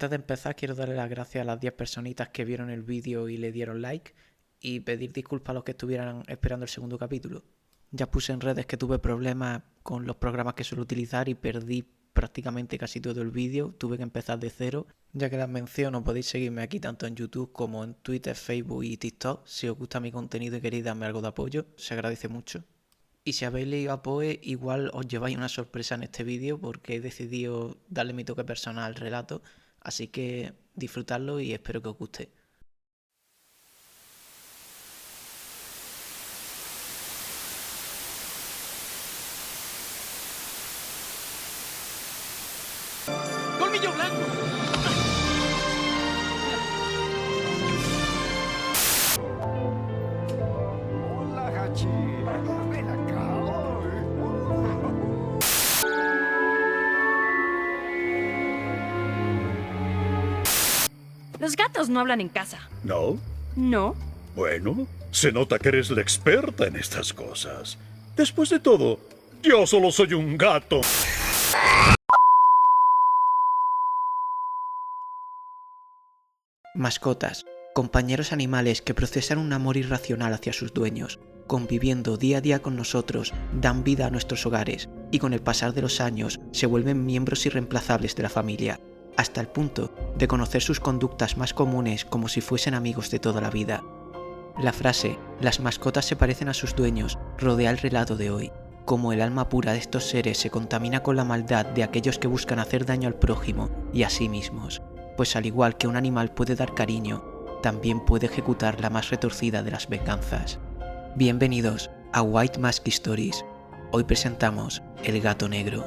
Antes de empezar quiero darle las gracias a las 10 personitas que vieron el vídeo y le dieron like y pedir disculpas a los que estuvieran esperando el segundo capítulo. Ya puse en redes que tuve problemas con los programas que suelo utilizar y perdí prácticamente casi todo el vídeo, tuve que empezar de cero. Ya que las menciono, podéis seguirme aquí tanto en YouTube como en Twitter, Facebook y TikTok. Si os gusta mi contenido y queréis darme algo de apoyo, se agradece mucho. Y si habéis leído a Poe, igual os lleváis una sorpresa en este vídeo porque he decidido darle mi toque personal al relato, así que disfrutadlo y espero que os guste. ¡Colmillo blanco! Hola, Hachi. Ven acá. Los gatos no hablan en casa. ¿No? ¿No? Bueno, se nota que eres la experta en estas cosas. Después de todo, yo solo soy un gato. Mascotas, compañeros animales que procesan un amor irracional hacia sus dueños, conviviendo día a día con nosotros, dan vida a nuestros hogares y con el pasar de los años se vuelven miembros irreemplazables de la familia, hasta el punto de conocer sus conductas más comunes como si fuesen amigos de toda la vida. La frase, las mascotas se parecen a sus dueños, rodea el relato de hoy, como el alma pura de estos seres se contamina con la maldad de aquellos que buscan hacer daño al prójimo y a sí mismos, pues al igual que un animal puede dar cariño, también puede ejecutar la más retorcida de las venganzas. Bienvenidos a White Mask Stories. Hoy presentamos El Gato Negro.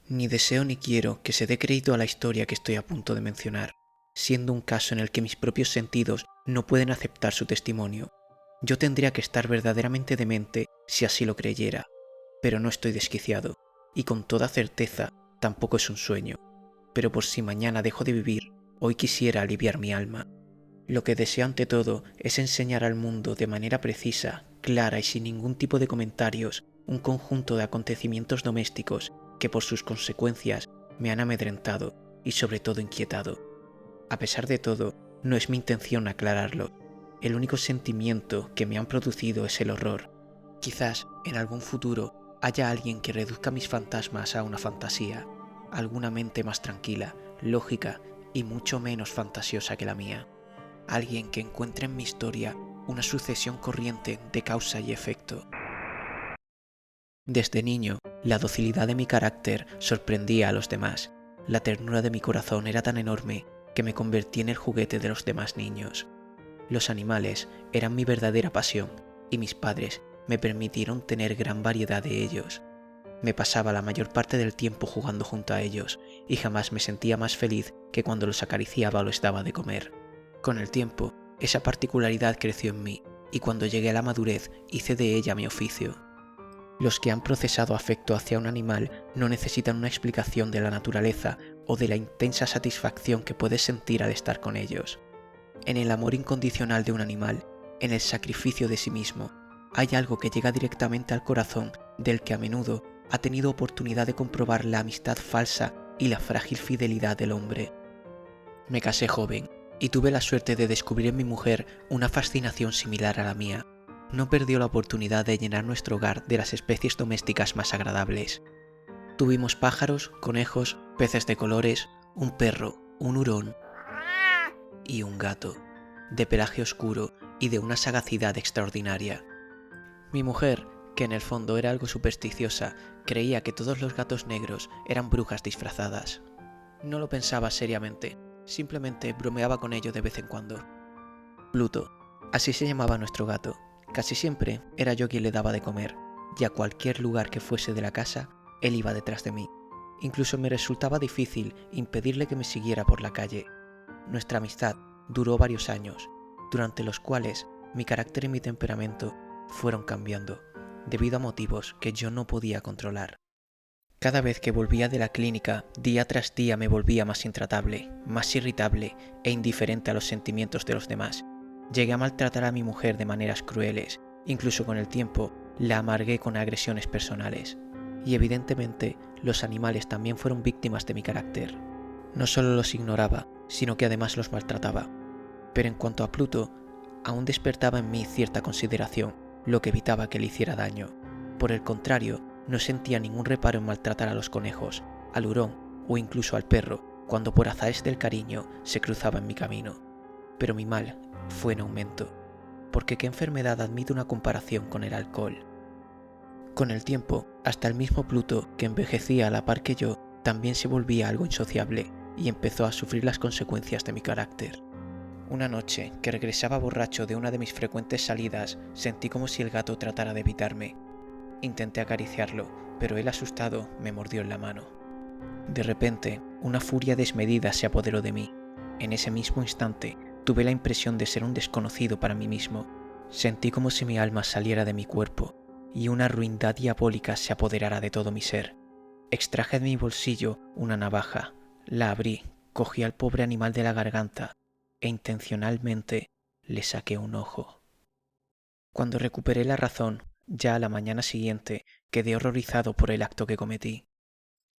Ni deseo ni quiero que se dé crédito a la historia que estoy a punto de mencionar, siendo un caso en el que mis propios sentidos no pueden aceptar su testimonio. Yo tendría que estar verdaderamente demente si así lo creyera, pero no estoy desquiciado, y con toda certeza tampoco es un sueño. Pero por si mañana dejo de vivir, hoy quisiera aliviar mi alma. Lo que deseo ante todo es enseñar al mundo de manera precisa, clara y sin ningún tipo de comentarios, un conjunto de acontecimientos domésticos que por sus consecuencias me han amedrentado y sobre todo inquietado. A pesar de todo, no es mi intención aclararlo. El único sentimiento que me han producido es el horror. Quizás en algún futuro haya alguien que reduzca mis fantasmas a una fantasía, alguna mente más tranquila, lógica y mucho menos fantasiosa que la mía. Alguien que encuentre en mi historia una sucesión corriente de causa y efecto. Desde niño, la docilidad de mi carácter sorprendía a los demás. La ternura de mi corazón era tan enorme que me convertí en el juguete de los demás niños. Los animales eran mi verdadera pasión y mis padres me permitieron tener gran variedad de ellos. Me pasaba la mayor parte del tiempo jugando junto a ellos y jamás me sentía más feliz que cuando los acariciaba o les daba de comer. Con el tiempo, esa particularidad creció en mí y cuando llegué a la madurez hice de ella mi oficio. Los que han procesado afecto hacia un animal no necesitan una explicación de la naturaleza o de la intensa satisfacción que puedes sentir al estar con ellos. En el amor incondicional de un animal, en el sacrificio de sí mismo, hay algo que llega directamente al corazón del que a menudo ha tenido oportunidad de comprobar la amistad falsa y la frágil fidelidad del hombre. Me casé joven y tuve la suerte de descubrir en mi mujer una fascinación similar a la mía. No perdió la oportunidad de llenar nuestro hogar de las especies domésticas más agradables. Tuvimos pájaros, conejos, peces de colores, un perro, un hurón y un gato, de pelaje oscuro y de una sagacidad extraordinaria. Mi mujer, que en el fondo era algo supersticiosa, creía que todos los gatos negros eran brujas disfrazadas. No lo pensaba seriamente, simplemente bromeaba con ello de vez en cuando. Pluto, así se llamaba nuestro gato. Casi siempre era yo quien le daba de comer, y a cualquier lugar que fuese de la casa, él iba detrás de mí. Incluso me resultaba difícil impedirle que me siguiera por la calle. Nuestra amistad duró varios años, durante los cuales mi carácter y mi temperamento fueron cambiando, debido a motivos que yo no podía controlar. Cada vez que volvía de la clínica, día tras día me volvía más intratable, más irritable e indiferente a los sentimientos de los demás. Llegué a maltratar a mi mujer de maneras crueles, incluso con el tiempo la amargué con agresiones personales. y evidentemente los animales también fueron víctimas de mi carácter. No solo los ignoraba, sino que además los maltrataba. Pero en cuanto a Pluto, aún despertaba en mí cierta consideración, lo que evitaba que le hiciera daño. Por el contrario, no sentía ningún reparo en maltratar a los conejos, al hurón o incluso al perro, cuando por azares del cariño se cruzaba en mi camino. Pero mi mal fue en aumento, porque ¿qué enfermedad admite una comparación con el alcohol? Con el tiempo, hasta el mismo Pluto, que envejecía a la par que yo, también se volvía algo insociable y empezó a sufrir las consecuencias de mi carácter. Una noche, que regresaba borracho de una de mis frecuentes salidas, sentí como si el gato tratara de evitarme. Intenté acariciarlo, pero él, asustado, me mordió en la mano. De repente, una furia desmedida se apoderó de mí. En ese mismo instante, tuve la impresión de ser un desconocido para mí mismo. Sentí como si mi alma saliera de mi cuerpo y una ruindad diabólica se apoderara de todo mi ser. Extraje de mi bolsillo una navaja, la abrí, cogí al pobre animal de la garganta e intencionalmente le saqué un ojo. Cuando recuperé la razón, ya a la mañana siguiente, quedé horrorizado por el acto que cometí.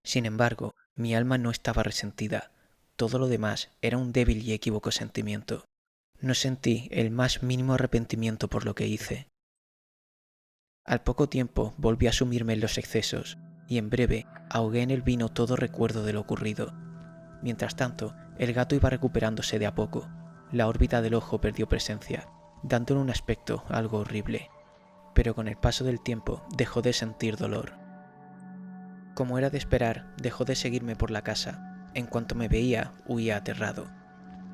Sin embargo, mi alma no estaba resentida. Todo lo demás era un débil y equívoco sentimiento. No sentí el más mínimo arrepentimiento por lo que hice. Al poco tiempo volví a sumirme en los excesos, y en breve ahogué en el vino todo recuerdo de lo ocurrido. Mientras tanto, el gato iba recuperándose de a poco. La órbita del ojo perdió presencia, dándole un aspecto algo horrible. Pero con el paso del tiempo dejó de sentir dolor. Como era de esperar, dejó de seguirme por la casa. En cuanto me veía, huía aterrado.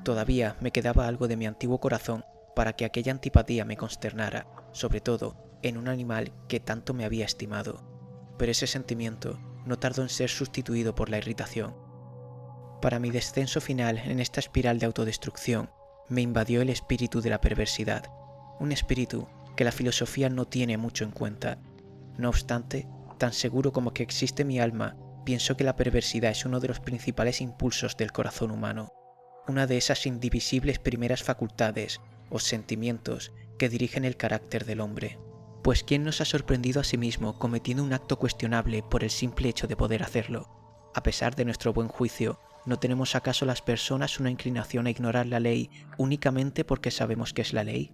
Todavía me quedaba algo de mi antiguo corazón para que aquella antipatía me consternara, sobre todo en un animal que tanto me había estimado. Pero ese sentimiento no tardó en ser sustituido por la irritación. Para mi descenso final en esta espiral de autodestrucción, me invadió el espíritu de la perversidad, un espíritu que la filosofía no tiene mucho en cuenta. No obstante, tan seguro como que existe mi alma, pienso que la perversidad es uno de los principales impulsos del corazón humano, una de esas indivisibles primeras facultades o sentimientos que dirigen el carácter del hombre. Pues ¿quién nos ha sorprendido a sí mismo cometiendo un acto cuestionable por el simple hecho de poder hacerlo? A pesar de nuestro buen juicio, ¿no tenemos acaso las personas una inclinación a ignorar la ley únicamente porque sabemos que es la ley?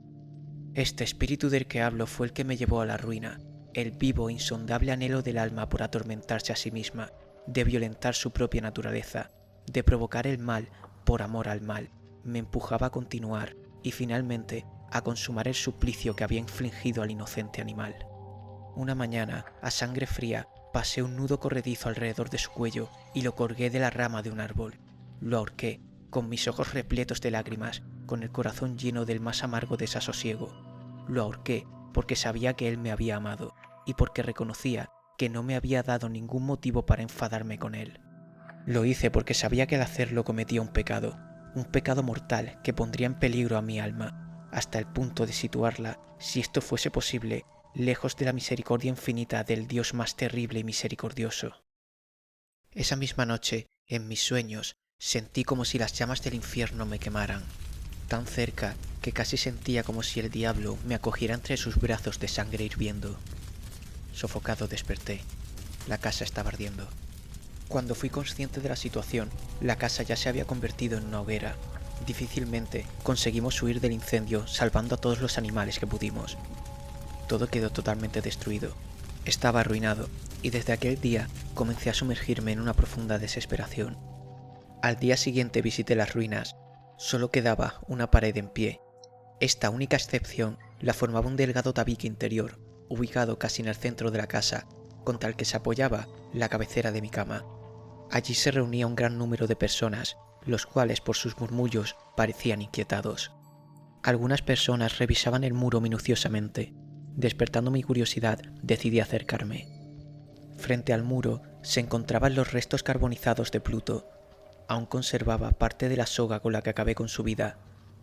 Este espíritu del que hablo fue el que me llevó a la ruina, el vivo, insondable anhelo del alma por atormentarse a sí misma, de violentar su propia naturaleza, de provocar el mal por amor al mal, me empujaba a continuar y finalmente a consumar el suplicio que había infligido al inocente animal. Una mañana, a sangre fría, pasé un nudo corredizo alrededor de su cuello y lo colgué de la rama de un árbol. Lo ahorqué, con mis ojos repletos de lágrimas, con el corazón lleno del más amargo desasosiego. Lo ahorqué porque sabía que él me había amado y porque reconocía que no me había dado ningún motivo para enfadarme con él. Lo hice porque sabía que al hacerlo cometía un pecado mortal que pondría en peligro a mi alma, hasta el punto de situarla, si esto fuese posible, lejos de la misericordia infinita del Dios más terrible y misericordioso. Esa misma noche, en mis sueños, sentí como si las llamas del infierno me quemaran, tan cerca que casi sentía como si el diablo me acogiera entre sus brazos de sangre hirviendo. Sofocado desperté. La casa estaba ardiendo. Cuando fui consciente de la situación, la casa ya se había convertido en una hoguera. Difícilmente conseguimos huir del incendio salvando a todos los animales que pudimos. Todo quedó totalmente destruido. Estaba arruinado y desde aquel día comencé a sumergirme en una profunda desesperación. Al día siguiente visité las ruinas. Solo quedaba una pared en pie. Esta única excepción la formaba un delgado tabique interior, ubicado casi en el centro de la casa, contra el que se apoyaba la cabecera de mi cama. Allí se reunía un gran número de personas, los cuales por sus murmullos parecían inquietados. Algunas personas revisaban el muro minuciosamente. Despertando mi curiosidad, decidí acercarme. Frente al muro se encontraban los restos carbonizados de Pluto. Aún conservaba parte de la soga con la que acabé con su vida.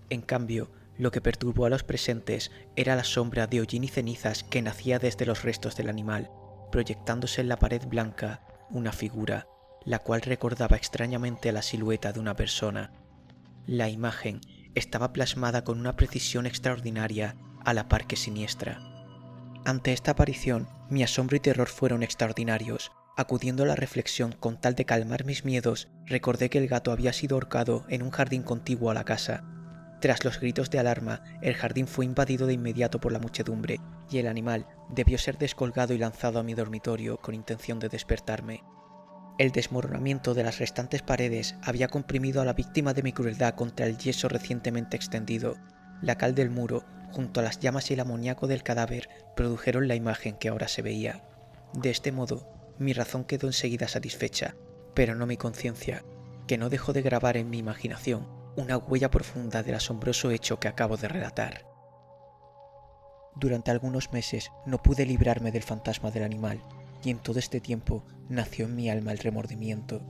En cambio, lo que perturbó a los presentes era la sombra de hollín y cenizas que nacía desde los restos del animal, proyectándose en la pared blanca una figura, la cual recordaba extrañamente a la silueta de una persona. La imagen estaba plasmada con una precisión extraordinaria, a la par que siniestra. Ante esta aparición, mi asombro y terror fueron extraordinarios. Acudiendo a la reflexión con tal de calmar mis miedos, recordé que el gato había sido ahorcado en un jardín contiguo a la casa. Tras los gritos de alarma, el jardín fue invadido de inmediato por la muchedumbre, y el animal debió ser descolgado y lanzado a mi dormitorio con intención de despertarme. El desmoronamiento de las restantes paredes había comprimido a la víctima de mi crueldad contra el yeso recientemente extendido. La cal del muro, junto a las llamas y el amoníaco del cadáver, produjeron la imagen que ahora se veía. De este modo, mi razón quedó enseguida satisfecha, pero no mi conciencia, que no dejó de grabar en mi imaginación una huella profunda del asombroso hecho que acabo de relatar. Durante algunos meses no pude librarme del fantasma del animal, y en todo este tiempo nació en mi alma el remordimiento.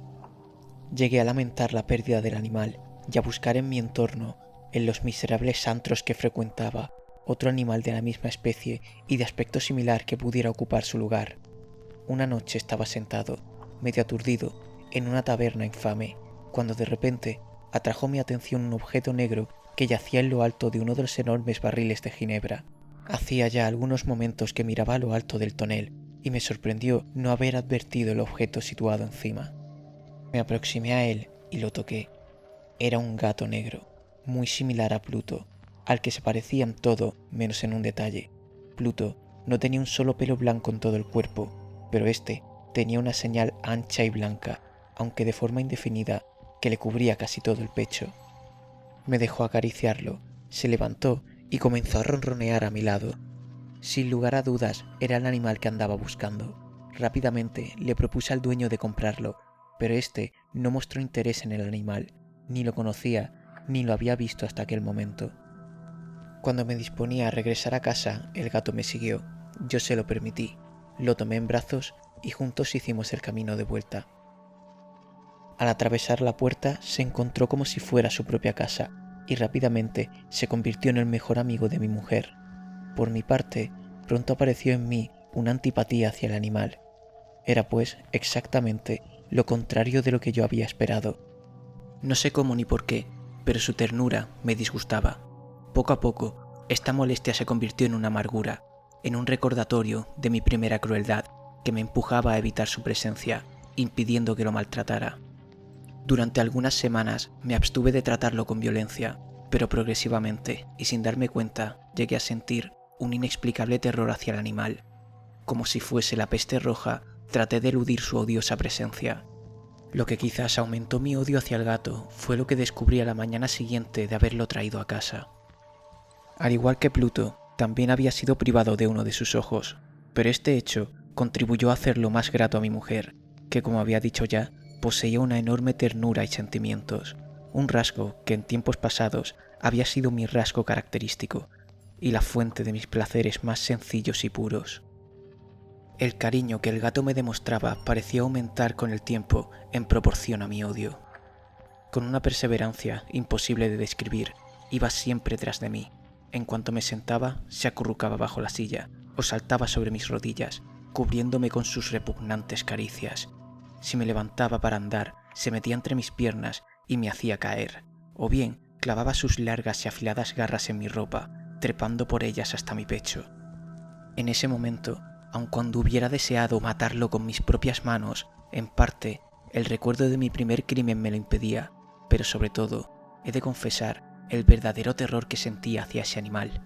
Llegué a lamentar la pérdida del animal y a buscar en mi entorno, en los miserables antros que frecuentaba, otro animal de la misma especie y de aspecto similar que pudiera ocupar su lugar. Una noche estaba sentado, medio aturdido, en una taberna infame, cuando de repente atrajo mi atención un objeto negro que yacía en lo alto de uno de los enormes barriles de ginebra. Hacía ya algunos momentos que miraba a lo alto del tonel, y me sorprendió no haber advertido el objeto situado encima. Me aproximé a él y lo toqué. Era un gato negro, muy similar a Pluto, al que se parecía en todo menos en un detalle. Pluto no tenía un solo pelo blanco en todo el cuerpo, pero este tenía una señal ancha y blanca, aunque de forma indefinida, que le cubría casi todo el pecho. Me dejó acariciarlo, se levantó y comenzó a ronronear a mi lado. Sin lugar a dudas, era el animal que andaba buscando. Rápidamente le propuse al dueño de comprarlo, pero este no mostró interés en el animal, ni lo conocía, ni lo había visto hasta aquel momento. Cuando me disponía a regresar a casa, el gato me siguió. Yo se lo permití, lo tomé en brazos y juntos hicimos el camino de vuelta. Al atravesar la puerta se encontró como si fuera su propia casa y rápidamente se convirtió en el mejor amigo de mi mujer. Por mi parte, pronto apareció en mí una antipatía hacia el animal. Era pues exactamente lo contrario de lo que yo había esperado. No sé cómo ni por qué, pero su ternura me disgustaba. Poco a poco, esta molestia se convirtió en una amargura, en un recordatorio de mi primera crueldad que me empujaba a evitar su presencia, impidiendo que lo maltratara. Durante algunas semanas me abstuve de tratarlo con violencia, pero progresivamente, y sin darme cuenta, llegué a sentir un inexplicable terror hacia el animal. Como si fuese la peste roja, traté de eludir su odiosa presencia. Lo que quizás aumentó mi odio hacia el gato fue lo que descubrí a la mañana siguiente de haberlo traído a casa. Al igual que Pluto, también había sido privado de uno de sus ojos, pero este hecho contribuyó a hacerlo más grato a mi mujer, que como había dicho ya, poseía una enorme ternura y sentimientos, un rasgo que en tiempos pasados había sido mi rasgo característico y la fuente de mis placeres más sencillos y puros. El cariño que el gato me demostraba parecía aumentar con el tiempo en proporción a mi odio. Con una perseverancia imposible de describir, iba siempre tras de mí. En cuanto me sentaba, se acurrucaba bajo la silla o saltaba sobre mis rodillas, cubriéndome con sus repugnantes caricias. Si me levantaba para andar, se metía entre mis piernas y me hacía caer, o bien clavaba sus largas y afiladas garras en mi ropa, trepando por ellas hasta mi pecho. En ese momento, aun cuando hubiera deseado matarlo con mis propias manos, en parte, el recuerdo de mi primer crimen me lo impedía, pero sobre todo, he de confesar el verdadero terror que sentía hacia ese animal.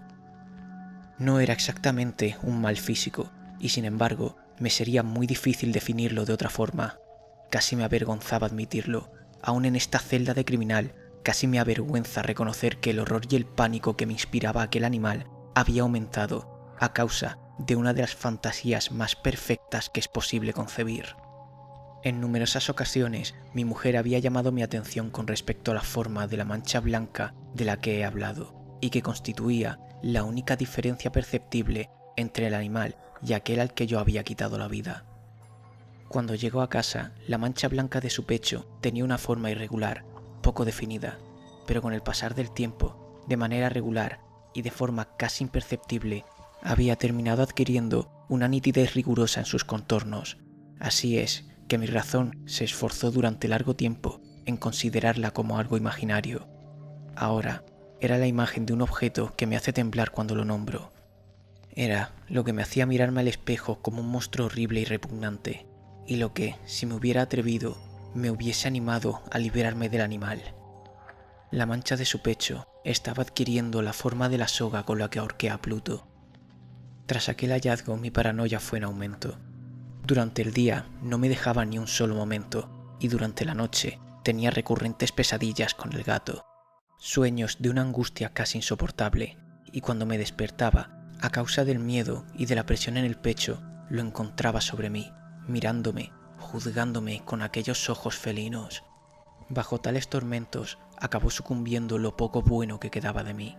No era exactamente un mal físico, y sin embargo, me sería muy difícil definirlo de otra forma. Casi me avergonzaba admitirlo. Aún en esta celda de criminal, casi me avergüenza reconocer que el horror y el pánico que me inspiraba aquel animal había aumentado a causa de una de las fantasías más perfectas que es posible concebir. En numerosas ocasiones, mi mujer había llamado mi atención con respecto a la forma de la mancha blanca de la que he hablado, y que constituía la única diferencia perceptible entre el animal y aquel al que yo había quitado la vida. Cuando llegó a casa, la mancha blanca de su pecho tenía una forma irregular, poco definida, pero con el pasar del tiempo, de manera regular y de forma casi imperceptible, había terminado adquiriendo una nitidez rigurosa en sus contornos. Así es que mi razón se esforzó durante largo tiempo en considerarla como algo imaginario. Ahora era la imagen de un objeto que me hace temblar cuando lo nombro. Era lo que me hacía mirarme al espejo como un monstruo horrible y repugnante, y lo que, si me hubiera atrevido, me hubiese animado a liberarme del animal. La mancha de su pecho estaba adquiriendo la forma de la soga con la que ahorqué a Pluto. Tras aquel hallazgo, mi paranoia fue en aumento. Durante el día no me dejaba ni un solo momento, y durante la noche tenía recurrentes pesadillas con el gato. Sueños de una angustia casi insoportable, y cuando me despertaba, a causa del miedo y de la presión en el pecho, lo encontraba sobre mí, mirándome, juzgándome con aquellos ojos felinos. Bajo tales tormentos, acabó sucumbiendo lo poco bueno que quedaba de mí.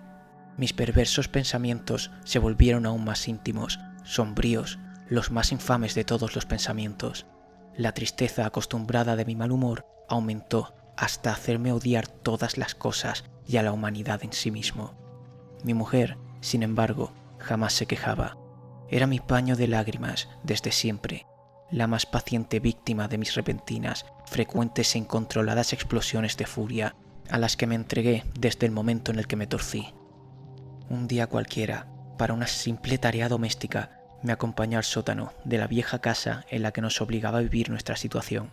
Mis perversos pensamientos se volvieron aún más íntimos, sombríos, los más infames de todos los pensamientos. La tristeza acostumbrada de mi mal humor aumentó hasta hacerme odiar todas las cosas y a la humanidad en sí mismo. Mi mujer, sin embargo, jamás se quejaba. Era mi paño de lágrimas desde siempre, la más paciente víctima de mis repentinas, frecuentes e incontroladas explosiones de furia, a las que me entregué desde el momento en el que me torcí. Un día cualquiera, para una simple tarea doméstica, me acompañó al sótano de la vieja casa en la que nos obligaba a vivir nuestra situación.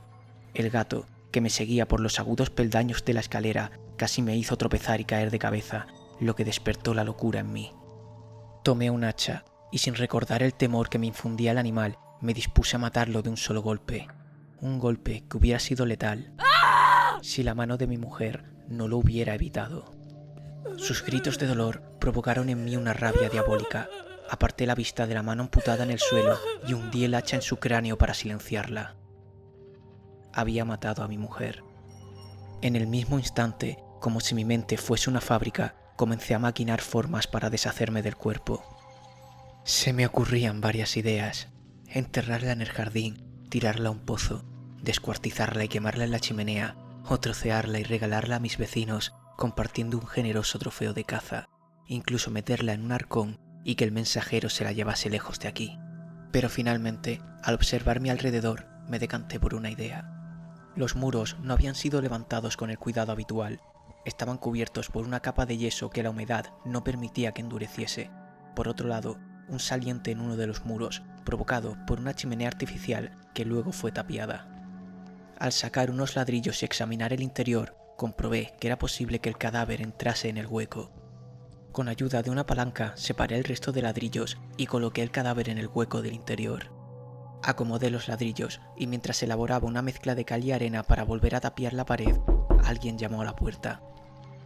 El gato, que me seguía por los agudos peldaños de la escalera, casi me hizo tropezar y caer de cabeza, lo que despertó la locura en mí. Tomé un hacha y, sin recordar el temor que me infundía el animal, me dispuse a matarlo de un solo golpe. Un golpe que hubiera sido letal si la mano de mi mujer no lo hubiera evitado. Sus gritos de dolor provocaron en mí una rabia diabólica. Aparté la vista de la mano amputada en el suelo y hundí el hacha en su cráneo para silenciarla. Había matado a mi mujer. En el mismo instante, como si mi mente fuese una fábrica, comencé a maquinar formas para deshacerme del cuerpo. Se me ocurrían varias ideas: enterrarla en el jardín, tirarla a un pozo, descuartizarla y quemarla en la chimenea, o trocearla y regalarla a mis vecinos, compartiendo un generoso trofeo de caza, incluso meterla en un arcón y que el mensajero se la llevase lejos de aquí. Pero finalmente, al observar mi alrededor, me decanté por una idea. Los muros no habían sido levantados con el cuidado habitual. Estaban cubiertos por una capa de yeso que la humedad no permitía que endureciese. Por otro lado, un saliente en uno de los muros, provocado por una chimenea artificial que luego fue tapiada. Al sacar unos ladrillos y examinar el interior, comprobé que era posible que el cadáver entrase en el hueco. Con ayuda de una palanca separé el resto de ladrillos y coloqué el cadáver en el hueco del interior. Acomodé los ladrillos y mientras elaboraba una mezcla de cal y arena para volver a tapiar la pared, alguien llamó a la puerta.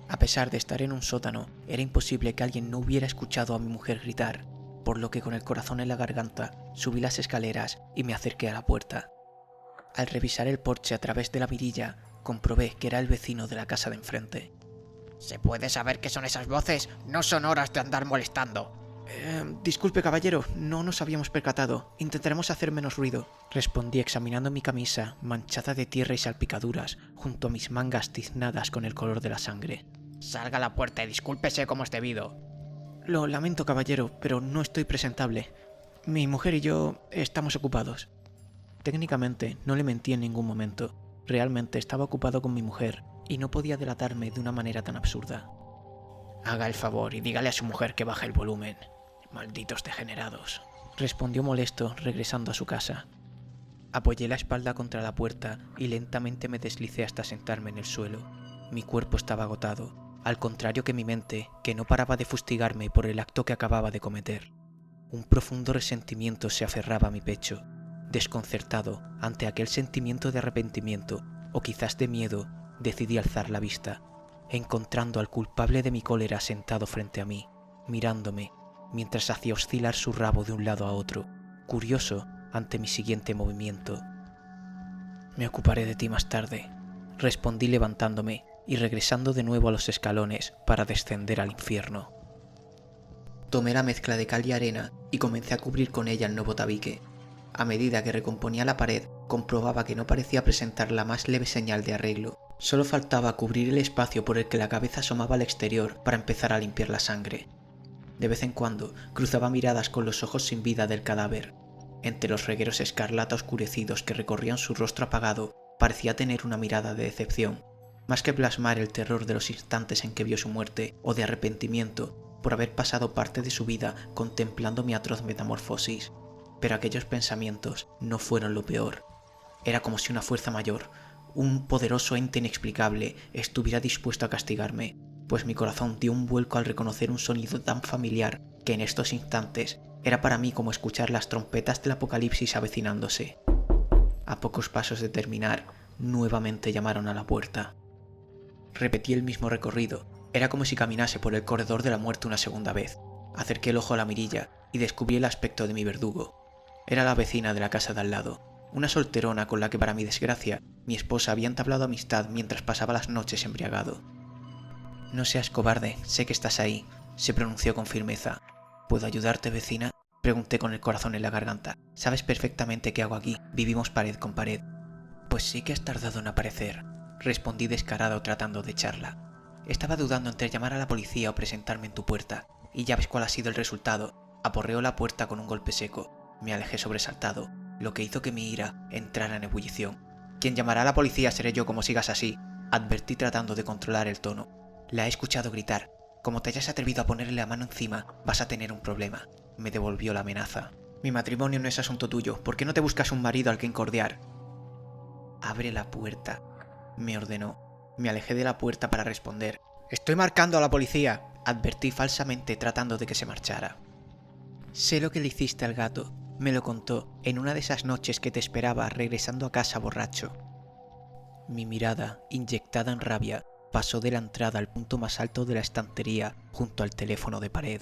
A pesar de estar en un sótano, era imposible que alguien no hubiera escuchado a mi mujer gritar, por lo que con el corazón en la garganta subí las escaleras y me acerqué a la puerta. Al revisar el porche a través de la mirilla, comprobé que era el vecino de la casa de enfrente. ¿Se puede saber qué son esas voces? No son horas de andar molestando. Disculpe, caballero, no nos habíamos percatado. Intentaremos hacer menos ruido, respondí examinando mi camisa, manchada de tierra y salpicaduras, junto a mis mangas tiznadas con el color de la sangre. Salga a la puerta y discúlpese como es debido. Lo lamento, caballero, pero no estoy presentable. Mi mujer y yo estamos ocupados. Técnicamente no le mentí en ningún momento. Realmente estaba ocupado con mi mujer y no podía delatarme de una manera tan absurda. Haga el favor y dígale a su mujer que baje el volumen. Malditos degenerados, respondió molesto, regresando a su casa. Apoyé la espalda contra la puerta y lentamente me deslicé hasta sentarme en el suelo. Mi cuerpo estaba agotado, al contrario que mi mente, que no paraba de fustigarme por el acto que acababa de cometer. Un profundo resentimiento se aferraba a mi pecho. Desconcertado ante aquel sentimiento de arrepentimiento, o quizás de miedo, decidí alzar la vista, encontrando al culpable de mi cólera sentado frente a mí, mirándome, mientras hacía oscilar su rabo de un lado a otro, curioso ante mi siguiente movimiento. Me ocuparé de ti más tarde, respondí levantándome y regresando de nuevo a los escalones para descender al infierno. Tomé la mezcla de cal y arena y comencé a cubrir con ella el nuevo tabique. A medida que recomponía la pared, comprobaba que no parecía presentar la más leve señal de arreglo. Solo faltaba cubrir el espacio por el que la cabeza asomaba al exterior para empezar a limpiar la sangre. De vez en cuando cruzaba miradas con los ojos sin vida del cadáver. Entre los regueros escarlata oscurecidos que recorrían su rostro apagado, parecía tener una mirada de decepción. Más que plasmar el terror de los instantes en que vio su muerte o de arrepentimiento, por haber pasado parte de su vida contemplando mi atroz metamorfosis. Pero aquellos pensamientos no fueron lo peor. Era como si una fuerza mayor, un poderoso ente inexplicable, estuviera dispuesto a castigarme, pues mi corazón dio un vuelco al reconocer un sonido tan familiar que en estos instantes era para mí como escuchar las trompetas del apocalipsis avecinándose. A pocos pasos de terminar, nuevamente llamaron a la puerta. Repetí el mismo recorrido. Era como si caminase por el corredor de la muerte una segunda vez. Acerqué el ojo a la mirilla y descubrí el aspecto de mi verdugo. Era la vecina de la casa de al lado, una solterona con la que, para mi desgracia, mi esposa había entablado amistad mientras pasaba las noches embriagado. «No seas cobarde, sé que estás ahí», se pronunció con firmeza. «¿Puedo ayudarte, vecina?», pregunté con el corazón en la garganta. «Sabes perfectamente qué hago aquí, vivimos pared con pared». «Pues sí que has tardado en aparecer», respondí descarado tratando de echarla. «Estaba dudando entre llamar a la policía o presentarme en tu puerta, y ya ves cuál ha sido el resultado». Aporreó la puerta con un golpe seco. Me alejé sobresaltado, lo que hizo que mi ira entrara en ebullición. «Quien llamará a la policía seré yo como sigas así», advertí tratando de controlar el tono. «La he escuchado gritar. Como te hayas atrevido a ponerle la mano encima, vas a tener un problema», me devolvió la amenaza. «Mi matrimonio no es asunto tuyo. ¿Por qué no te buscas un marido al que incordiar?» «Abre la puerta», me ordenó. Me alejé de la puerta para responder. «Estoy marcando a la policía», advertí falsamente tratando de que se marchara. «Sé lo que le hiciste al gato», me lo contó en una de esas noches que te esperaba regresando a casa borracho. Mi mirada, inyectada en rabia, pasó de la entrada al punto más alto de la estantería junto al teléfono de pared.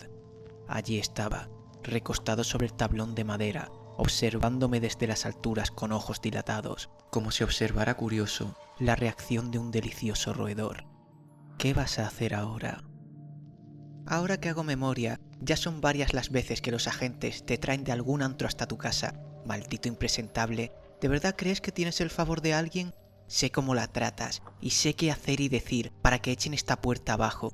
Allí estaba, recostado sobre el tablón de madera, observándome desde las alturas con ojos dilatados, como si observara curioso la reacción de un delicioso roedor. «¿Qué vas a hacer ahora?» «Ahora que hago memoria, ya son varias las veces que los agentes te traen de algún antro hasta tu casa. Maldito impresentable, ¿de verdad crees que tienes el favor de alguien? Sé cómo la tratas y sé qué hacer y decir para que echen esta puerta abajo».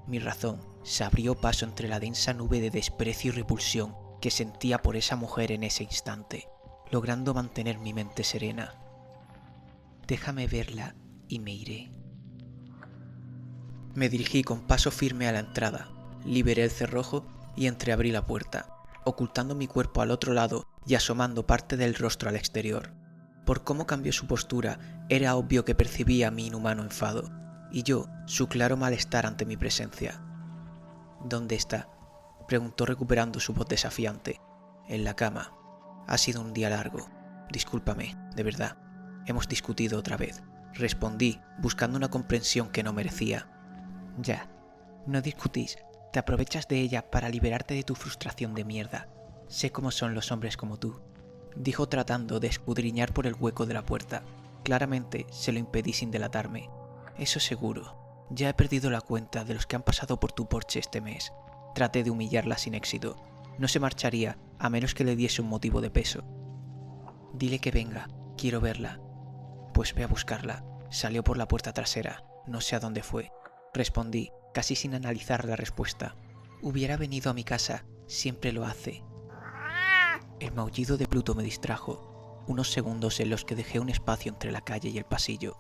Mi razón se abrió paso entre la densa nube de desprecio y repulsión que sentía por esa mujer en ese instante, logrando mantener mi mente serena. «Déjame verla y me iré». Me dirigí con paso firme a la entrada, liberé el cerrojo y entreabrí la puerta, ocultando mi cuerpo al otro lado y asomando parte del rostro al exterior. Por cómo cambió su postura, era obvio que percibía mi inhumano enfado, y yo su claro malestar ante mi presencia. «¿Dónde está?», preguntó recuperando su voz desafiante. «En la cama. Ha sido un día largo. Discúlpame, de verdad. Hemos discutido otra vez», respondí, buscando una comprensión que no merecía. «Ya, no discutís. Te aprovechas de ella para liberarte de tu frustración de mierda. Sé cómo son los hombres como tú», dijo tratando de escudriñar por el hueco de la puerta. Claramente se lo impedí sin delatarme. «Eso seguro. Ya he perdido la cuenta de los que han pasado por tu porche este mes». Traté de humillarla sin éxito. No se marcharía a menos que le diese un motivo de peso. «Dile que venga. Quiero verla». «Pues ve a buscarla». Salió por la puerta trasera. No sé a dónde fue. Respondí, casi sin analizar la respuesta. «Hubiera venido a mi casa. Siempre lo hace». El maullido de Pluto me distrajo. Unos segundos en los que dejé un espacio entre la calle y el pasillo.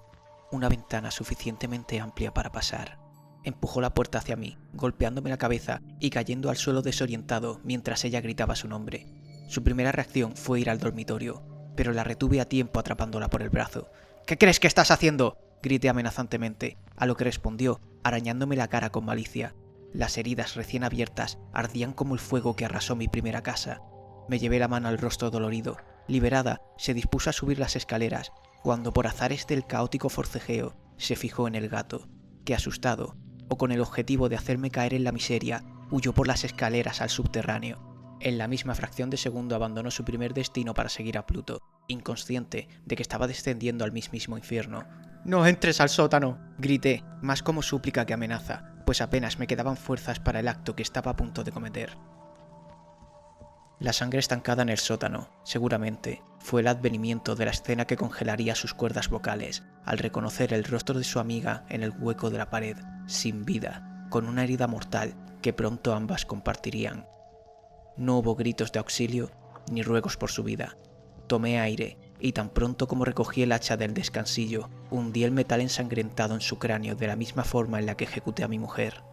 Una ventana suficientemente amplia para pasar. Empujó la puerta hacia mí, golpeándome la cabeza y cayendo al suelo desorientado mientras ella gritaba su nombre. Su primera reacción fue ir al dormitorio, pero la retuve a tiempo atrapándola por el brazo. «¿Qué crees que estás haciendo?», grité amenazantemente, a lo que respondió, arañándome la cara con malicia. Las heridas recién abiertas ardían como el fuego que arrasó mi primera casa. Me llevé la mano al rostro dolorido. Liberada, se dispuso a subir las escaleras, cuando por azares del caótico forcejeo, se fijó en el gato, que asustado, o con el objetivo de hacerme caer en la miseria, huyó por las escaleras al subterráneo. En la misma fracción de segundo abandonó su primer destino para seguir a Pluto, inconsciente de que estaba descendiendo al mismísimo infierno. «¡No entres al sótano!», grité, más como súplica que amenaza, pues apenas me quedaban fuerzas para el acto que estaba a punto de cometer. La sangre estancada en el sótano, seguramente, fue el advenimiento de la escena que congelaría sus cuerdas vocales al reconocer el rostro de su amiga en el hueco de la pared, sin vida, con una herida mortal que pronto ambas compartirían. No hubo gritos de auxilio ni ruegos por su vida. Tomé aire y tan pronto como recogí el hacha del descansillo, hundí el metal ensangrentado en su cráneo de la misma forma en la que ejecuté a mi mujer.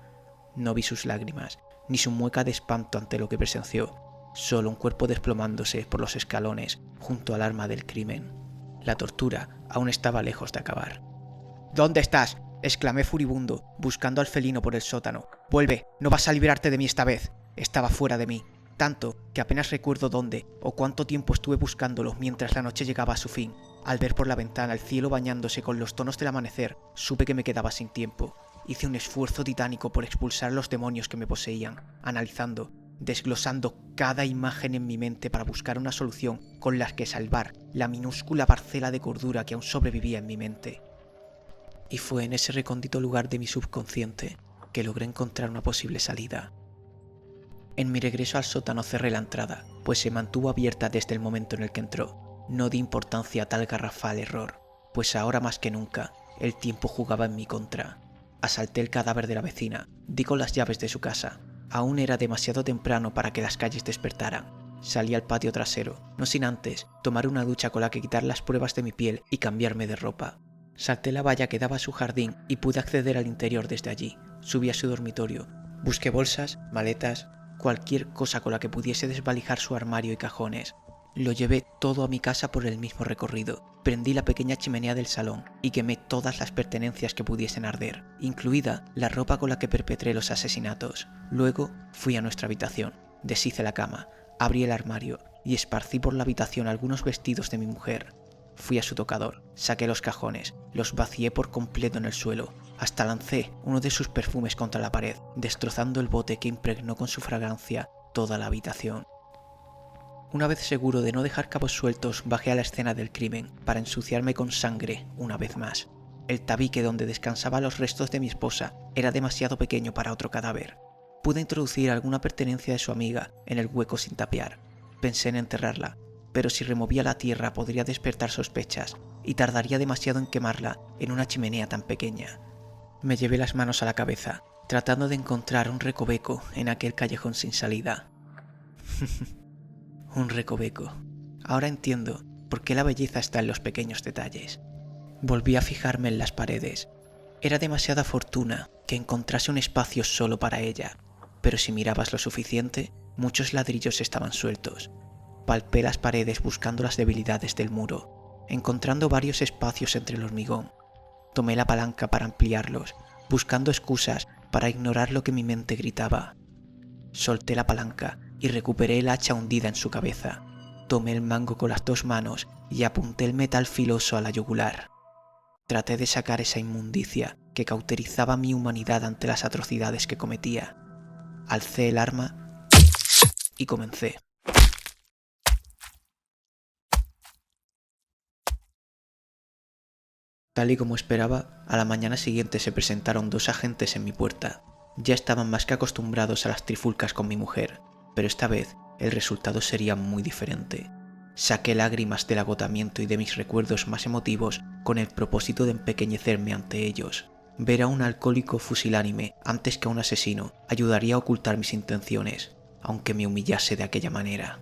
No vi sus lágrimas, ni su mueca de espanto ante lo que presenció, solo un cuerpo desplomándose por los escalones junto al arma del crimen. La tortura aún estaba lejos de acabar. «¿Dónde estás?», exclamé furibundo, buscando al felino por el sótano. «Vuelve, no vas a librarte de mí esta vez». Estaba fuera de mí, tanto que apenas recuerdo dónde o cuánto tiempo estuve buscándolo mientras la noche llegaba a su fin. Al ver por la ventana el cielo bañándose con los tonos del amanecer, supe que me quedaba sin tiempo. Hice un esfuerzo titánico por expulsar los demonios que me poseían, analizando, desglosando cada imagen en mi mente para buscar una solución con la que salvar la minúscula parcela de cordura que aún sobrevivía en mi mente. Y fue en ese recóndito lugar de mi subconsciente que logré encontrar una posible salida. En mi regreso al sótano cerré la entrada, pues se mantuvo abierta desde el momento en el que entró. No di importancia a tal garrafal error, pues ahora más que nunca el tiempo jugaba en mi contra. Asalté el cadáver de la vecina, di con las llaves de su casa. Aún era demasiado temprano para que las calles despertaran. Salí al patio trasero, no sin antes tomar una ducha con la que quitar las pruebas de mi piel y cambiarme de ropa. Salté la valla que daba a su jardín y pude acceder al interior desde allí. Subí a su dormitorio, busqué bolsas, maletas, cualquier cosa con la que pudiese desvalijar su armario y cajones. Lo llevé todo a mi casa por el mismo recorrido. Prendí la pequeña chimenea del salón y quemé todas las pertenencias que pudiesen arder, incluida la ropa con la que perpetré los asesinatos. Luego fui a nuestra habitación, deshice la cama, abrí el armario y esparcí por la habitación algunos vestidos de mi mujer. Fui a su tocador, saqué los cajones, los vacié por completo en el suelo, hasta lancé uno de sus perfumes contra la pared, destrozando el bote que impregnó con su fragancia toda la habitación. Una vez seguro de no dejar cabos sueltos, bajé a la escena del crimen para ensuciarme con sangre una vez más. El tabique donde descansaban los restos de mi esposa era demasiado pequeño para otro cadáver. Pude introducir alguna pertenencia de su amiga en el hueco sin tapiar. Pensé en enterrarla, pero si removía la tierra podría despertar sospechas y tardaría demasiado en quemarla en una chimenea tan pequeña. Me llevé las manos a la cabeza, tratando de encontrar un recoveco en aquel callejón sin salida. Un recoveco. Ahora entiendo por qué la belleza está en los pequeños detalles. Volví a fijarme en las paredes. Era demasiada fortuna que encontrase un espacio solo para ella, pero si mirabas lo suficiente, muchos ladrillos estaban sueltos. Palpé las paredes buscando las debilidades del muro, encontrando varios espacios entre el hormigón. Tomé la palanca para ampliarlos, buscando excusas para ignorar lo que mi mente gritaba. Solté la palanca y recuperé el hacha hundida en su cabeza. Tomé el mango con las dos manos y apunté el metal filoso a la yugular. Traté de sacar esa inmundicia que cauterizaba mi humanidad ante las atrocidades que cometía. Alcé el arma y comencé. Tal y como esperaba, a la mañana siguiente se presentaron 2 agentes en mi puerta. Ya estaban más que acostumbrados a las trifulcas con mi mujer, pero esta vez el resultado sería muy diferente. Saqué lágrimas del agotamiento y de mis recuerdos más emotivos con el propósito de empequeñecerme ante ellos. Ver a un alcohólico fusilánime antes que a un asesino ayudaría a ocultar mis intenciones, aunque me humillase de aquella manera.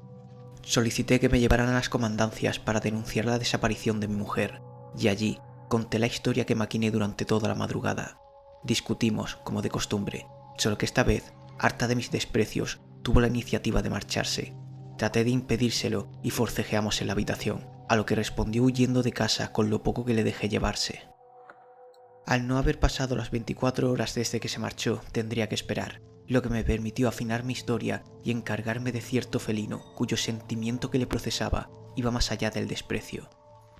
Solicité que me llevaran a las comandancias para denunciar la desaparición de mi mujer, y allí conté la historia que maquiné durante toda la madrugada. Discutimos, como de costumbre, solo que esta vez, harta de mis desprecios, tuvo la iniciativa de marcharse. Traté de impedírselo y forcejeamos en la habitación, a lo que respondió huyendo de casa con lo poco que le dejé llevarse. Al no haber pasado las 24 horas desde que se marchó, tendría que esperar, lo que me permitió afinar mi historia y encargarme de cierto felino cuyo sentimiento que le procesaba iba más allá del desprecio.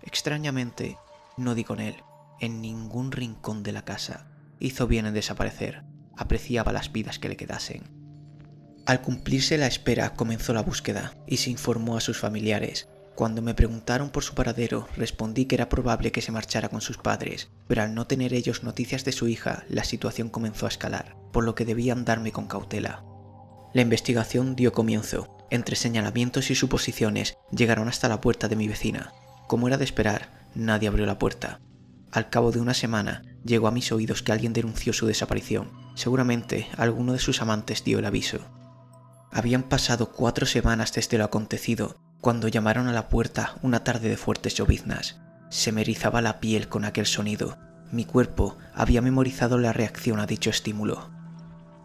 Extrañamente, no di con él, en ningún rincón de la casa. Hizo bien en desaparecer, apreciaba las vidas que le quedasen. Al cumplirse la espera comenzó la búsqueda y se informó a sus familiares. Cuando me preguntaron por su paradero, respondí que era probable que se marchara con sus padres, pero al no tener ellos noticias de su hija, la situación comenzó a escalar, por lo que debían darme con cautela. La investigación dio comienzo. Entre señalamientos y suposiciones, llegaron hasta la puerta de mi vecina. Como era de esperar, nadie abrió la puerta. Al cabo de una semana, llegó a mis oídos que alguien denunció su desaparición. Seguramente, alguno de sus amantes dio el aviso. Habían pasado 4 semanas desde lo acontecido, cuando llamaron a la puerta una tarde de fuertes lloviznas. Se me erizaba la piel con aquel sonido. Mi cuerpo había memorizado la reacción a dicho estímulo.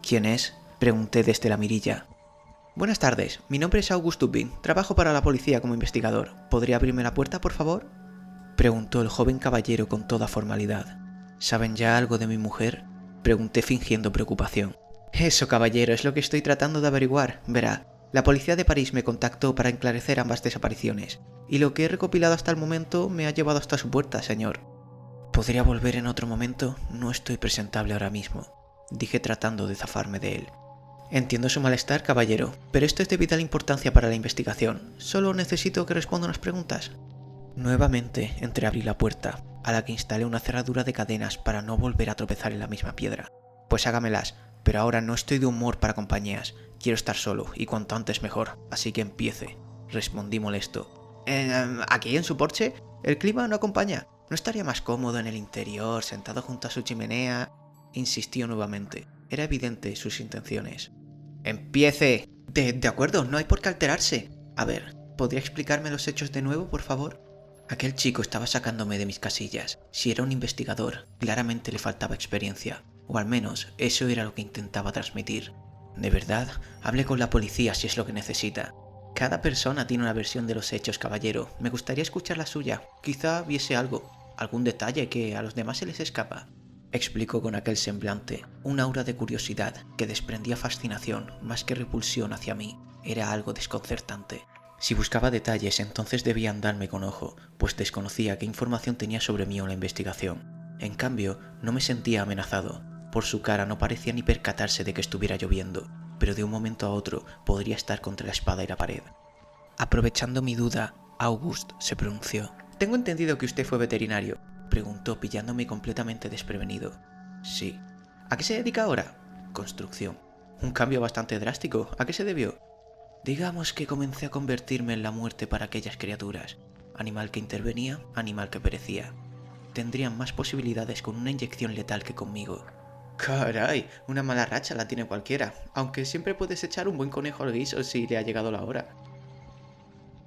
¿Quién es? Pregunté desde la mirilla. Buenas tardes, mi nombre es August Dupin, trabajo para la policía como investigador. ¿Podría abrirme la puerta, por favor? Preguntó el joven caballero con toda formalidad. ¿Saben ya algo de mi mujer? Pregunté fingiendo preocupación. Eso, caballero, es lo que estoy tratando de averiguar. Verá, la policía de París me contactó para esclarecer ambas desapariciones, y lo que he recopilado hasta el momento me ha llevado hasta su puerta, señor. ¿Podría volver en otro momento? No estoy presentable ahora mismo, dije tratando de zafarme de él. Entiendo su malestar, caballero, pero esto es de vital importancia para la investigación. Solo necesito que responda unas preguntas. Nuevamente entreabrí la puerta, a la que instalé una cerradura de cadenas para no volver a tropezar en la misma piedra. Pues hágamelas, pero ahora no estoy de humor para compañías. Quiero estar solo, y cuanto antes mejor, así que empiece, respondí molesto. ¿Aquí en su porche? El clima no acompaña. ¿No estaría más cómodo en el interior, sentado junto a su chimenea? Insistió nuevamente. Era evidente sus intenciones. ¡Empiece! De acuerdo, no hay por qué alterarse. A ver, ¿podría explicarme los hechos de nuevo, por favor? Aquel chico estaba sacándome de mis casillas. Si era un investigador, claramente le faltaba experiencia. O al menos, eso era lo que intentaba transmitir. De verdad, hable con la policía si es lo que necesita. Cada persona tiene una versión de los hechos, caballero. Me gustaría escuchar la suya. Quizá viese algún detalle que a los demás se les escapa. Explicó con aquel semblante, un aura de curiosidad que desprendía fascinación más que repulsión hacia mí. Era algo desconcertante. Si buscaba detalles, entonces debía andarme con ojo, pues desconocía qué información tenía sobre mí o la investigación. En cambio, no me sentía amenazado. Por su cara no parecía ni percatarse de que estuviera lloviendo, pero de un momento a otro podría estar contra la espada y la pared. Aprovechando mi duda, August se pronunció. «Tengo entendido que usted fue veterinario», preguntó pillándome completamente desprevenido. «Sí». «¿A qué se dedica ahora?» «Construcción». «Un cambio bastante drástico. ¿A qué se debió?» «Digamos que comencé a convertirme en la muerte para aquellas criaturas. Animal que intervenía, animal que perecía. Tendrían más posibilidades con una inyección letal que conmigo». «Caray, una mala racha la tiene cualquiera, aunque siempre puedes echar un buen conejo al guiso si le ha llegado la hora».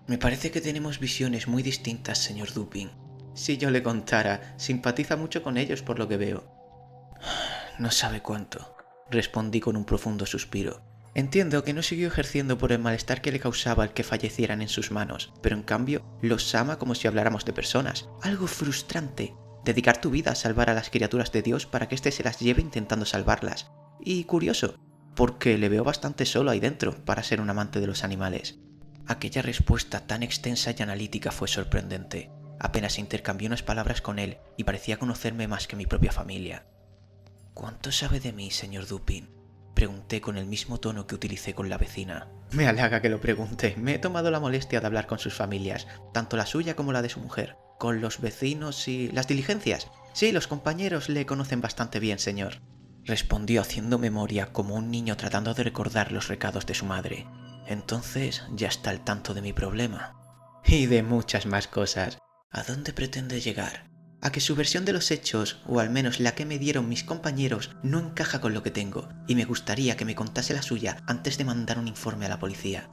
«Me parece que tenemos visiones muy distintas, señor Dupin. Si yo le contara, simpatiza mucho con ellos por lo que veo». «No sabe cuánto», respondí con un profundo suspiro. Entiendo que no siguió ejerciendo por el malestar que le causaba el que fallecieran en sus manos, pero en cambio los ama como si habláramos de personas. Algo frustrante. Dedicar tu vida a salvar a las criaturas de Dios para que éste se las lleve intentando salvarlas. Y curioso, porque le veo bastante solo ahí dentro para ser un amante de los animales. Aquella respuesta tan extensa y analítica fue sorprendente. Apenas intercambié unas palabras con él y parecía conocerme más que mi propia familia. «¿Cuánto sabe de mí, señor Dupin?», pregunté con el mismo tono que utilicé con la vecina. «Me halaga que lo pregunte. Me he tomado la molestia de hablar con sus familias, tanto la suya como la de su mujer, con los vecinos y las diligencias. Sí, los compañeros le conocen bastante bien, señor», respondió haciendo memoria como un niño tratando de recordar los recados de su madre. «Entonces ya está al tanto de mi problema. Y de muchas más cosas. ¿A dónde pretende llegar? A que su versión de los hechos, o al menos la que me dieron mis compañeros, no encaja con lo que tengo, y me gustaría que me contase la suya antes de mandar un informe a la policía».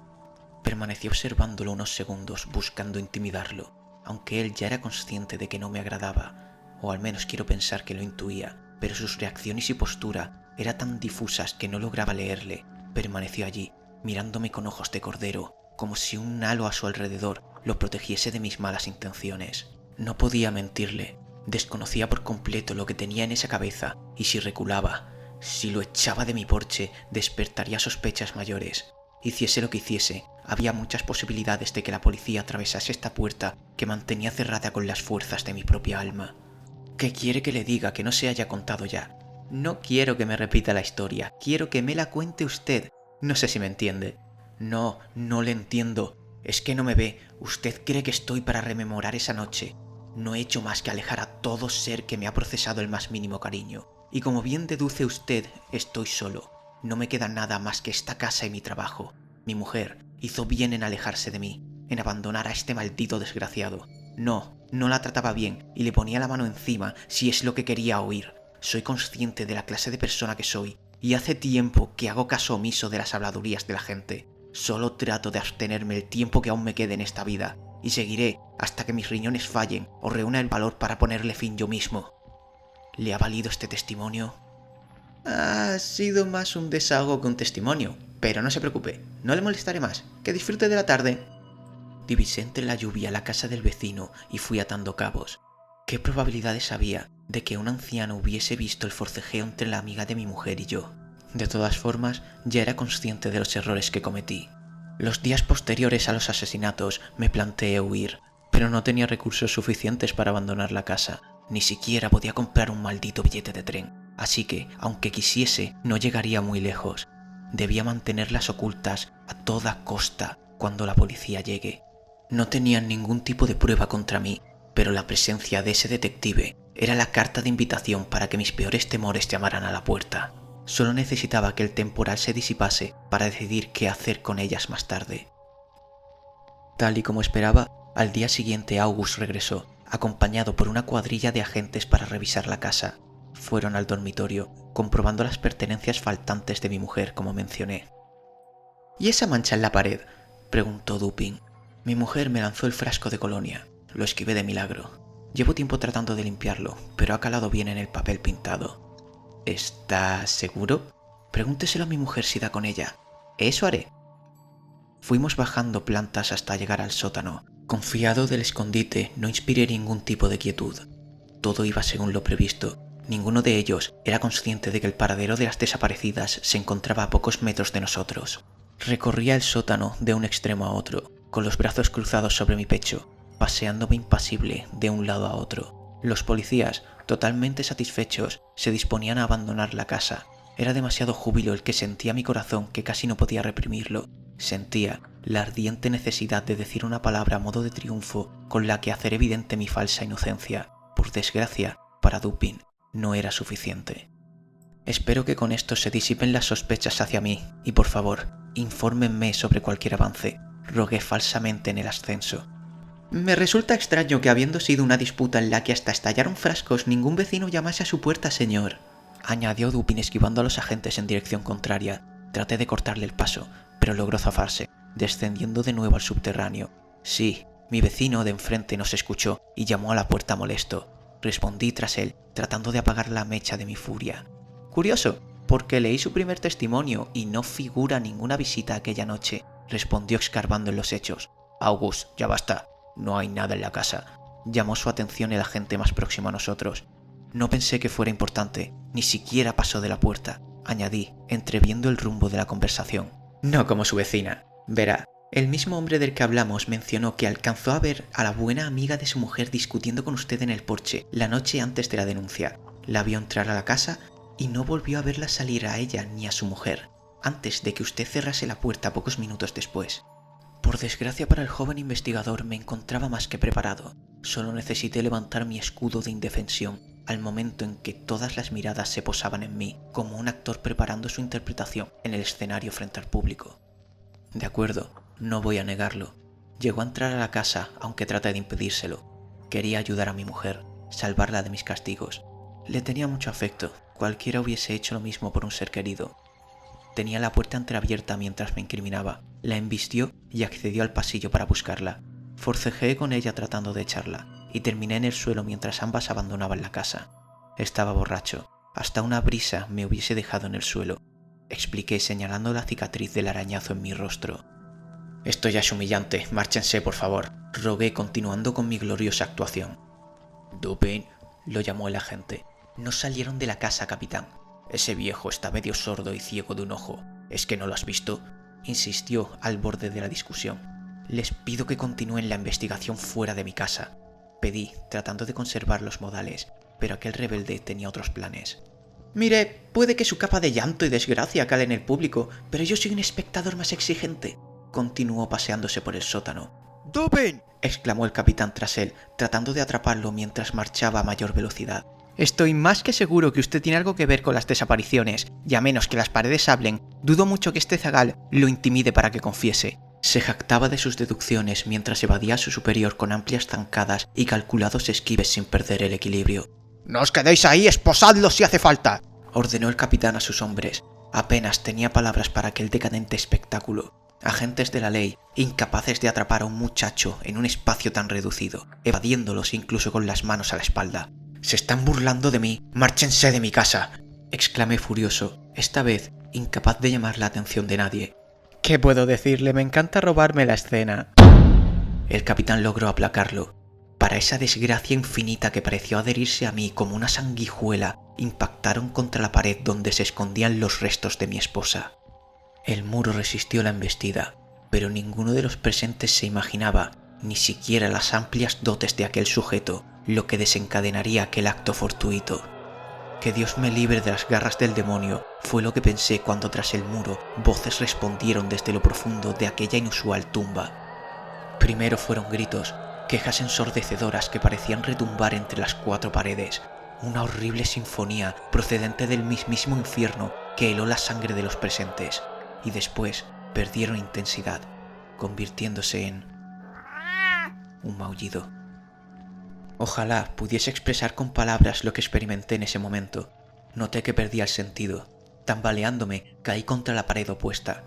Permanecí observándolo unos segundos, buscando intimidarlo, aunque él ya era consciente de que no me agradaba, o al menos quiero pensar que lo intuía, pero sus reacciones y postura eran tan difusas que no lograba leerle. Permaneció allí, mirándome con ojos de cordero, como si un halo a su alrededor lo protegiese de mis malas intenciones. No podía mentirle. Desconocía por completo lo que tenía en esa cabeza, y si reculaba, si lo echaba de mi porche, despertaría sospechas mayores. Hiciese lo que hiciese, había muchas posibilidades de que la policía atravesase esta puerta que mantenía cerrada con las fuerzas de mi propia alma. ¿Qué quiere que le diga que no se haya contado ya? No quiero que me repita la historia, quiero que me la cuente usted. No sé si me entiende. No le entiendo. Es que no me ve. Usted cree que estoy para rememorar esa noche. No he hecho más que alejar a todo ser que me ha procesado el más mínimo cariño. Y como bien deduce usted, estoy solo. No me queda nada más que esta casa y mi trabajo. Mi mujer hizo bien en alejarse de mí, en abandonar a este maldito desgraciado. No la trataba bien y le ponía la mano encima si es lo que quería oír. Soy consciente de la clase de persona que soy, y hace tiempo que hago caso omiso de las habladurías de la gente. Solo trato de abstenerme el tiempo que aún me quede en esta vida, y seguiré hasta que mis riñones fallen o reúna el valor para ponerle fin yo mismo. ¿Le ha valido este testimonio? Ha sido más un desahogo que un testimonio, pero no se preocupe, no le molestaré más. Que disfrute de la tarde. Divisé entre la lluvia la casa del vecino y fui atando cabos. ¿Qué probabilidades había de que un anciano hubiese visto el forcejeo entre la amiga de mi mujer y yo? De todas formas, ya era consciente de los errores que cometí. Los días posteriores a los asesinatos me planteé huir, pero no tenía recursos suficientes para abandonar la casa. Ni siquiera podía comprar un maldito billete de tren, así que, aunque quisiese, no llegaría muy lejos. Debía mantenerlas ocultas a toda costa cuando la policía llegue. No tenían ningún tipo de prueba contra mí, pero la presencia de ese detective era la carta de invitación para que mis peores temores llamaran a la puerta. Solo necesitaba que el temporal se disipase para decidir qué hacer con ellas más tarde. Tal y como esperaba, al día siguiente August regresó, acompañado por una cuadrilla de agentes para revisar la casa. Fueron al dormitorio, comprobando las pertenencias faltantes de mi mujer, como mencioné. ¿Y esa mancha en la pared?, preguntó Dupin. Mi mujer me lanzó el frasco de colonia. Lo esquivé de milagro. Llevo tiempo tratando de limpiarlo, pero ha calado bien en el papel pintado. ¿Está seguro? Pregúnteselo a mi mujer si da con ella. Eso haré. Fuimos bajando plantas hasta llegar al sótano. Confiado del escondite, no inspiré ningún tipo de quietud. Todo iba según lo previsto. Ninguno de ellos era consciente de que el paradero de las desaparecidas se encontraba a pocos metros de nosotros. Recorría el sótano de un extremo a otro, con los brazos cruzados sobre mi pecho, paseándome impasible de un lado a otro. Los policías, totalmente satisfechos, se disponían a abandonar la casa. Era demasiado júbilo el que sentía mi corazón que casi no podía reprimirlo. Sentía la ardiente necesidad de decir una palabra a modo de triunfo con la que hacer evidente mi falsa inocencia. Por desgracia, para Dupin, no era suficiente. Espero que con esto se disipen las sospechas hacia mí y, por favor, infórmenme sobre cualquier avance. Rogué falsamente en el ascenso. Me resulta extraño que, habiendo sido una disputa en la que hasta estallaron frascos, ningún vecino llamase a su puerta, señor, añadió Dupin esquivando a los agentes en dirección contraria. Traté de cortarle el paso, pero logró zafarse, descendiendo de nuevo al subterráneo. Sí, mi vecino de enfrente nos escuchó y llamó a la puerta molesto. Respondí tras él, tratando de apagar la mecha de mi furia. Curioso, porque leí su primer testimonio y no figura ninguna visita aquella noche, respondió escarbando en los hechos. August, ya basta. No hay nada en la casa. Llamó su atención el agente más próximo a nosotros. No pensé que fuera importante, ni siquiera pasó de la puerta, añadí, entreviendo el rumbo de la conversación. No como su vecina. Verá, el mismo hombre del que hablamos mencionó que alcanzó a ver a la buena amiga de su mujer discutiendo con usted en el porche la noche antes de la denuncia. La vio entrar a la casa y no volvió a verla salir a ella ni a su mujer, antes de que usted cerrase la puerta pocos minutos después. Por desgracia para el joven investigador me encontraba más que preparado. Solo necesité levantar mi escudo de indefensión al momento en que todas las miradas se posaban en mí, como un actor preparando su interpretación en el escenario frente al público. De acuerdo, no voy a negarlo. Llegó a entrar a la casa, aunque traté de impedírselo. Quería ayudar a mi mujer, salvarla de mis castigos. Le tenía mucho afecto, cualquiera hubiese hecho lo mismo por un ser querido. Tenía la puerta entreabierta mientras me incriminaba. La embistió y accedió al pasillo para buscarla. Forcejeé con ella tratando de echarla, y terminé en el suelo mientras ambas abandonaban la casa. Estaba borracho. Hasta una brisa me hubiese dejado en el suelo, expliqué señalando la cicatriz del arañazo en mi rostro. Esto ya es humillante, márchense por favor, rogué continuando con mi gloriosa actuación. Dupin, lo llamó el agente. No salieron de la casa, capitán. Ese viejo está medio sordo y ciego de un ojo. ¿Es que no lo has visto?, insistió al borde de la discusión. Les pido que continúen la investigación fuera de mi casa, pedí, tratando de conservar los modales, pero aquel rebelde tenía otros planes. Mire, puede que su capa de llanto y desgracia cale en el público, pero yo soy un espectador más exigente, continuó paseándose por el sótano. ¡Dupin! Exclamó el capitán tras él, tratando de atraparlo mientras marchaba a mayor velocidad. Estoy más que seguro que usted tiene algo que ver con las desapariciones, y a menos que las paredes hablen, dudo mucho que este zagal lo intimide para que confiese. Se jactaba de sus deducciones mientras evadía a su superior con amplias zancadas y calculados esquives sin perder el equilibrio. ¡No os quedéis ahí! ¡Esposadlo si hace falta!, ordenó el capitán a sus hombres. Apenas tenía palabras para aquel decadente espectáculo. Agentes de la ley, incapaces de atrapar a un muchacho en un espacio tan reducido, evadiéndolos incluso con las manos a la espalda. «Se están burlando de mí, márchense de mi casa», exclamé furioso, esta vez incapaz de llamar la atención de nadie. ¿Qué puedo decirle? Me encanta robarme la escena. El capitán logró aplacarlo. Para esa desgracia infinita que pareció adherirse a mí como una sanguijuela, impactaron contra la pared donde se escondían los restos de mi esposa. El muro resistió la embestida, pero ninguno de los presentes se imaginaba, ni siquiera las amplias dotes de aquel sujeto, lo que desencadenaría aquel acto fortuito. Que Dios me libre de las garras del demonio, fue lo que pensé cuando tras el muro voces respondieron desde lo profundo de aquella inusual tumba. Primero fueron gritos, quejas ensordecedoras que parecían retumbar entre las cuatro paredes, una horrible sinfonía procedente del mismísimo infierno que heló la sangre de los presentes, y después perdieron intensidad, convirtiéndose en un maullido. Ojalá pudiese expresar con palabras lo que experimenté en ese momento. Noté que perdía el sentido. Tambaleándome, caí contra la pared opuesta.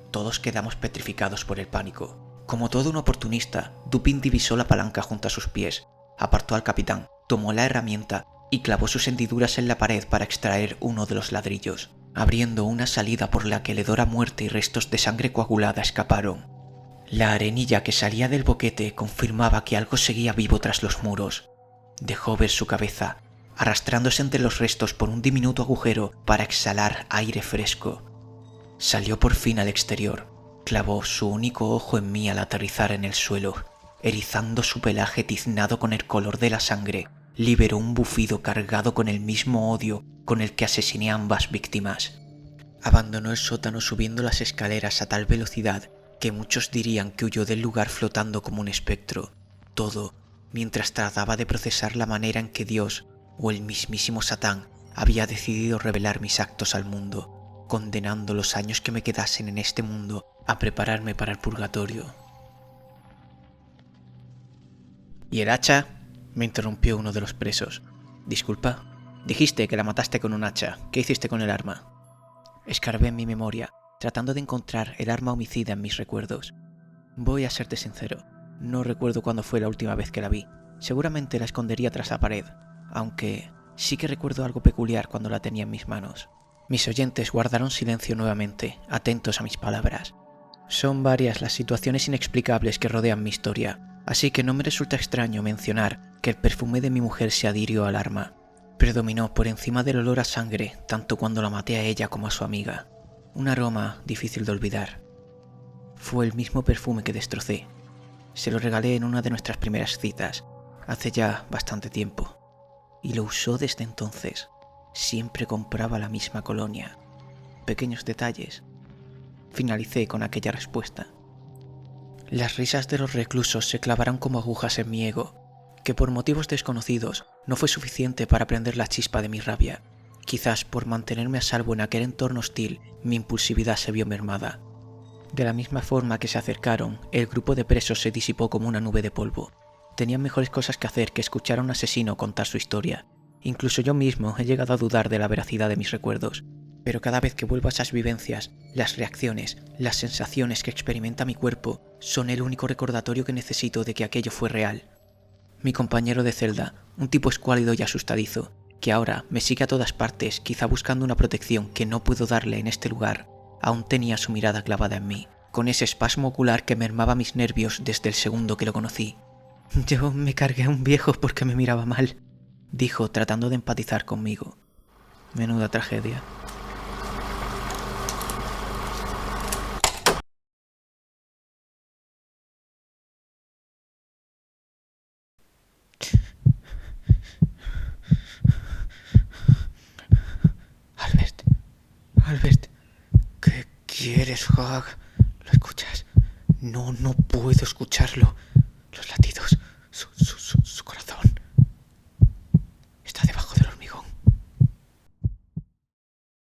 Todos quedamos petrificados por el pánico. Como todo un oportunista, Dupin divisó la palanca junto a sus pies, apartó al capitán, tomó la herramienta y clavó sus hendiduras en la pared para extraer uno de los ladrillos, abriendo una salida por la que el hedor a muerte y restos de sangre coagulada escaparon. La arenilla que salía del boquete confirmaba que algo seguía vivo tras los muros. Dejó ver su cabeza, arrastrándose entre los restos por un diminuto agujero para exhalar aire fresco. Salió por fin al exterior, clavó su único ojo en mí al aterrizar en el suelo, erizando su pelaje tiznado con el color de la sangre, liberó un bufido cargado con el mismo odio con el que asesiné a ambas víctimas. Abandonó el sótano subiendo las escaleras a tal velocidad que muchos dirían que huyó del lugar flotando como un espectro, todo mientras trataba de procesar la manera en que Dios, o el mismísimo Satán, había decidido revelar mis actos al mundo, condenando los años que me quedasen en este mundo a prepararme para el purgatorio. ¿Y el hacha? Me interrumpió uno de los presos. Disculpa, dijiste que la mataste con un hacha. ¿Qué hiciste con el arma? Escarbé en mi memoria, tratando de encontrar el arma homicida en mis recuerdos. Voy a serte sincero, no recuerdo cuándo fue la última vez que la vi. Seguramente la escondería tras la pared, aunque sí que recuerdo algo peculiar cuando la tenía en mis manos. Mis oyentes guardaron silencio nuevamente, atentos a mis palabras. Son varias las situaciones inexplicables que rodean mi historia, así que no me resulta extraño mencionar que el perfume de mi mujer se adhirió al arma. Predominó por encima del olor a sangre, tanto cuando la maté a ella como a su amiga. Un aroma difícil de olvidar. Fue el mismo perfume que destrocé. Se lo regalé en una de nuestras primeras citas, hace ya bastante tiempo. Y lo usó desde entonces. Siempre compraba la misma colonia. Pequeños detalles. Finalicé con aquella respuesta. Las risas de los reclusos se clavaron como agujas en mi ego, que por motivos desconocidos no fue suficiente para prender la chispa de mi rabia. Quizás por mantenerme a salvo en aquel entorno hostil, mi impulsividad se vio mermada. De la misma forma que se acercaron, el grupo de presos se disipó como una nube de polvo. Tenían mejores cosas que hacer que escuchar a un asesino contar su historia. Incluso yo mismo he llegado a dudar de la veracidad de mis recuerdos. Pero cada vez que vuelvo a esas vivencias, las reacciones, las sensaciones que experimenta mi cuerpo son el único recordatorio que necesito de que aquello fue real. Mi compañero de celda, un tipo escuálido y asustadizo, que ahora me sigue a todas partes, quizá buscando una protección que no puedo darle en este lugar, aún tenía su mirada clavada en mí, con ese espasmo ocular que mermaba mis nervios desde el segundo que lo conocí. Yo me cargué a un viejo porque me miraba mal, dijo tratando de empatizar conmigo. Menuda tragedia. Albert, ¿qué quieres, Hag? ¿Lo escuchas? No puedo escucharlo. Los latidos